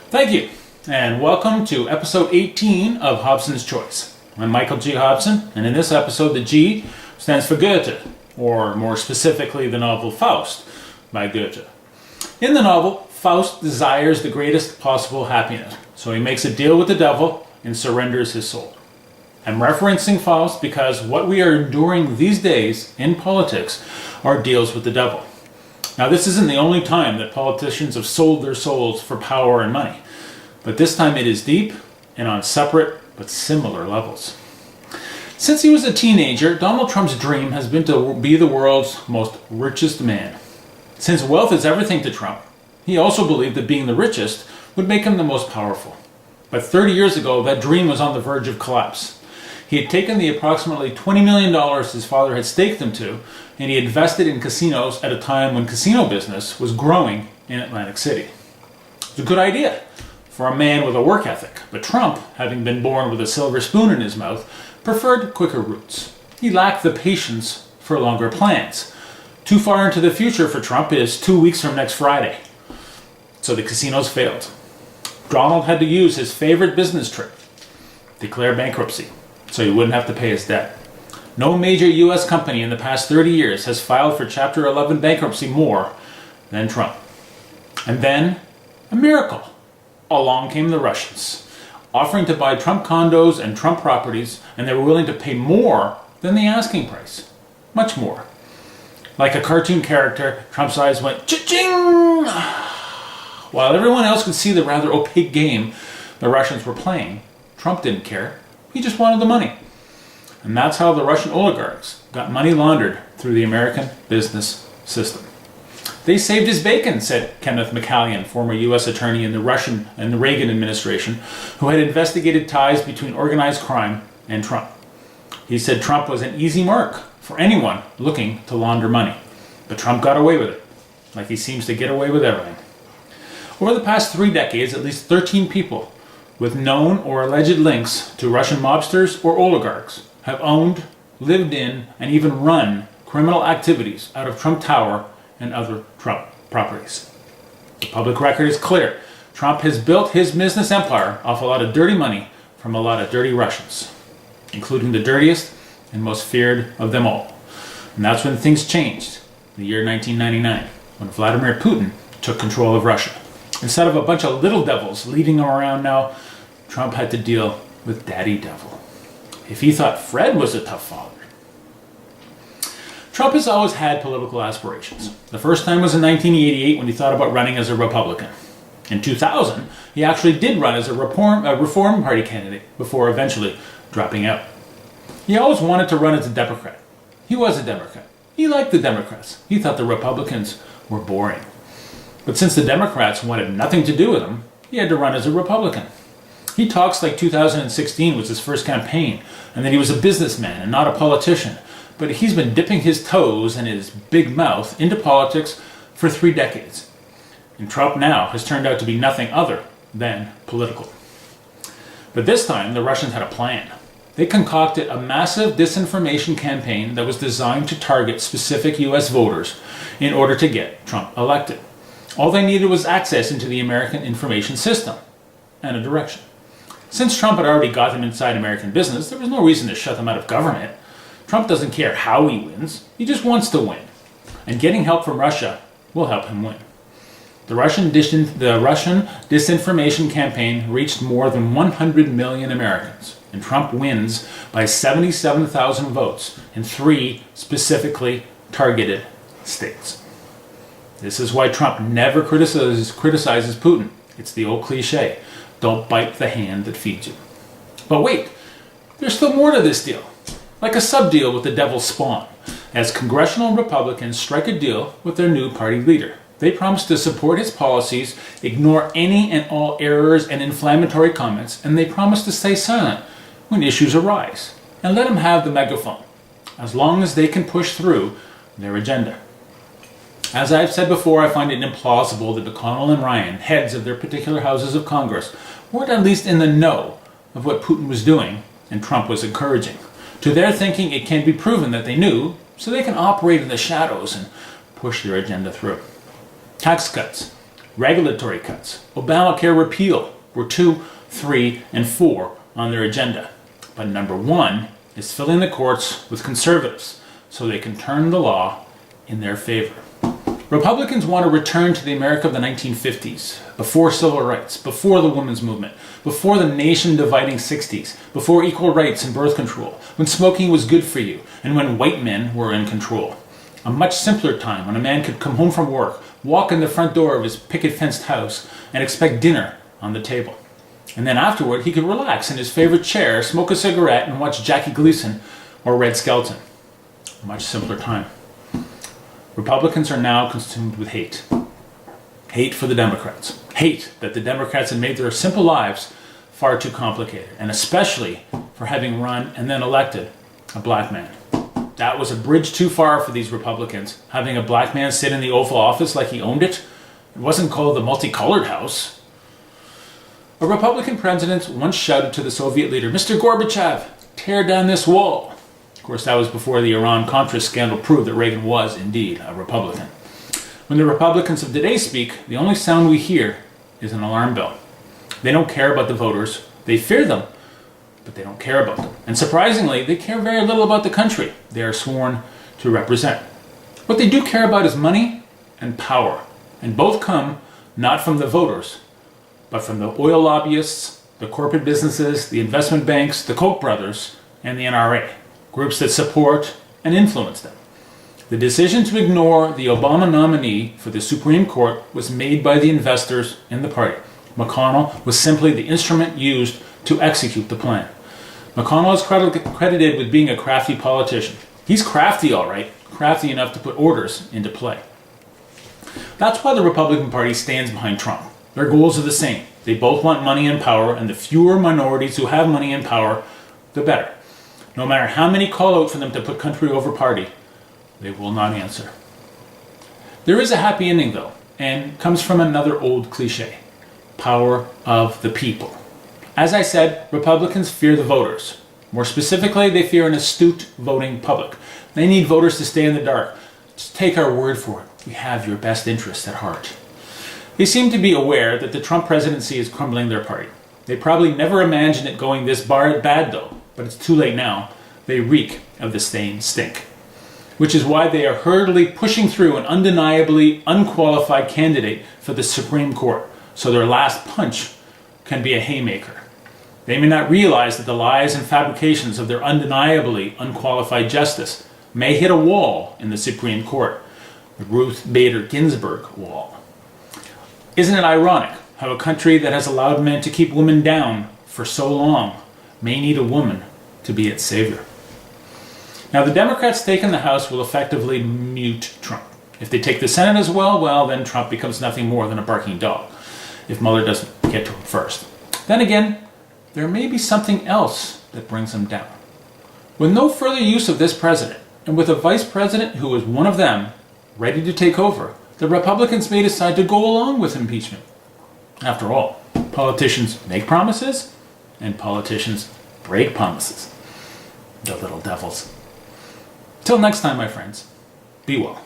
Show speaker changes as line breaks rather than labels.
Thank you, and welcome to episode 18 of Hobson's Choice. I'm Michael G. Hobson, and in this episode, the G stands for Goethe, or more specifically, the novel Faust by Goethe. In the novel, Faust desires the greatest possible happiness, so he makes a deal with the devil and surrenders his soul. I'm referencing Faust because what we are enduring these days in politics are deals with the devil. Now, this isn't the only time that politicians have sold their souls for power and money, but this time it is deep and on separate but similar levels. Since he was a teenager, Donald Trump's dream has been to be the world's most richest man. Since wealth is everything to Trump, he also believed that being the richest would make him the most powerful. But 30 years ago, that dream was on the verge of collapse. He had taken the approximately $20 million his father had staked him to, and he invested in casinos at a time when casino business was growing in Atlantic City. It was a good idea for a man with a work ethic, but Trump, having been born with a silver spoon in his mouth, preferred quicker routes. He lacked the patience for longer plans. Too far into the future for Trump is 2 weeks from next Friday. So the casinos failed. Donald had to use his favorite business trick, declare bankruptcy, so he wouldn't have to pay his debt. No major U.S. company in the past 30 years has filed for Chapter 11 bankruptcy more than Trump. And then, a miracle. Along came the Russians, offering to buy Trump condos and Trump properties, and they were willing to pay more than the asking price. Much more. Like a cartoon character, Trump's eyes went cha-ching! While everyone else could see the rather opaque game the Russians were playing, Trump didn't care. He just wanted the money. And that's how the Russian oligarchs got money laundered through the American business system. They saved his bacon, said Kenneth McCallion, former U.S. attorney in the Reagan administration, who had investigated ties between organized crime and Trump. He said Trump was an easy mark for anyone looking to launder money. But Trump got away with it, like he seems to get away with everything. Over the past 3 decades, at least 13 people with known or alleged links to Russian mobsters or oligarchs have owned, lived in, and even run criminal activities out of Trump Tower and other Trump properties. The public record is clear. Trump has built his business empire off a lot of dirty money from a lot of dirty Russians, including the dirtiest and most feared of them all. And that's when things changed, the year 1999, when Vladimir Putin took control of Russia. Instead of a bunch of little devils leading him around now, Trump had to deal with Daddy Devil. If he thought Fred was a tough father. Trump has always had political aspirations. The first time was in 1988 when he thought about running as a Republican. In 2000, he actually did run as a Reform Party candidate before eventually dropping out. He always wanted to run as a Democrat. He was a Democrat. He liked the Democrats. He thought the Republicans were boring. But since the Democrats wanted nothing to do with him, he had to run as a Republican. He talks like 2016 was his first campaign, and that he was a businessman and not a politician. But he's been dipping his toes and his big mouth into politics for 3 decades. And Trump now has turned out to be nothing other than political. But this time, the Russians had a plan. They concocted a massive disinformation campaign that was designed to target specific U.S. voters in order to get Trump elected. All they needed was access into the American information system and a direction. Since Trump had already got them inside American business, there was no reason to shut them out of government. Trump doesn't care how he wins, he just wants to win. And getting help from Russia will help him win. The Russian disinformation campaign reached more than 100 million Americans, and Trump wins by 77,000 votes in 3 specifically targeted states. This is why Trump never criticizes Putin. It's the old cliche, don't bite the hand that feeds you. But wait, there's still more to this deal. Like a sub-deal with the devil's spawn, as congressional Republicans strike a deal with their new party leader. They promise to support his policies, ignore any and all errors and inflammatory comments, and they promise to stay silent when issues arise, and let him have the megaphone, as long as they can push through their agenda. As I've said before, I find it implausible that McConnell and Ryan, heads of their particular houses of Congress, weren't at least in the know of what Putin was doing and Trump was encouraging. To their thinking, it can be proven that they knew, so they can operate in the shadows and push their agenda through. Tax cuts, regulatory cuts, Obamacare repeal were 2, 3, and 4 on their agenda. But number 1 is filling the courts with conservatives so they can turn the law in their favor. Republicans want to return to the America of the 1950s, before civil rights, before the women's movement, before the nation-dividing 60s, before equal rights and birth control, when smoking was good for you, and when white men were in control. A much simpler time when a man could come home from work, walk in the front door of his picket-fenced house, and expect dinner on the table. And then afterward, he could relax in his favorite chair, smoke a cigarette, and watch Jackie Gleason or Red Skelton. A much simpler time. Republicans are now consumed with hate. Hate for the Democrats. Hate that the Democrats have made their simple lives far too complicated, and especially for having run and then elected a black man. That was a bridge too far for these Republicans, having a black man sit in the Oval Office like he owned it. It wasn't called the multicolored house. A Republican president once shouted to the Soviet leader, "Mr. Gorbachev, tear down this wall." Of course, that was before the Iran-Contra scandal proved that Reagan was indeed a Republican. When the Republicans of today speak, the only sound we hear is an alarm bell. They don't care about the voters. They fear them, but they don't care about them. And surprisingly, they care very little about the country they are sworn to represent. What they do care about is money and power, and both come not from the voters, but from the oil lobbyists, the corporate businesses, the investment banks, the Koch brothers, and the NRA, groups that support and influence them. The decision to ignore the Obama nominee for the Supreme Court was made by the investors in the party. McConnell was simply the instrument used to execute the plan. McConnell is credited with being a crafty politician. He's crafty, all right, crafty enough to put orders into play. That's why the Republican Party stands behind Trump. Their goals are the same. They both want money and power, and the fewer minorities who have money and power, the better. No matter how many call out for them to put country over party, they will not answer. There is a happy ending, though, and comes from another old cliche: power of the people. As I said, Republicans fear the voters. More specifically, they fear an astute voting public. They need voters to stay in the dark. Just take our word for it. We have your best interests at heart. They seem to be aware that the Trump presidency is crumbling their party. They probably never imagined it going this bad, though, but it's too late now. They reek of the same stink. Which is why they are hurriedly pushing through an undeniably unqualified candidate for the Supreme Court, so their last punch can be a haymaker. They may not realize that the lies and fabrications of their undeniably unqualified justice may hit a wall in the Supreme Court, the Ruth Bader Ginsburg wall. Isn't it ironic how a country that has allowed men to keep women down for so long may need a woman to be its savior? Now, the Democrats taking the House will effectively mute Trump. If they take the Senate as well, then Trump becomes nothing more than a barking dog, if Mueller doesn't get to him first. Then again, there may be something else that brings him down. With no further use of this president, and with a vice president who is one of them, ready to take over, the Republicans may decide to go along with impeachment. After all, politicians make promises, and politicians break promises. The little devils. Till next time, my friends, be well.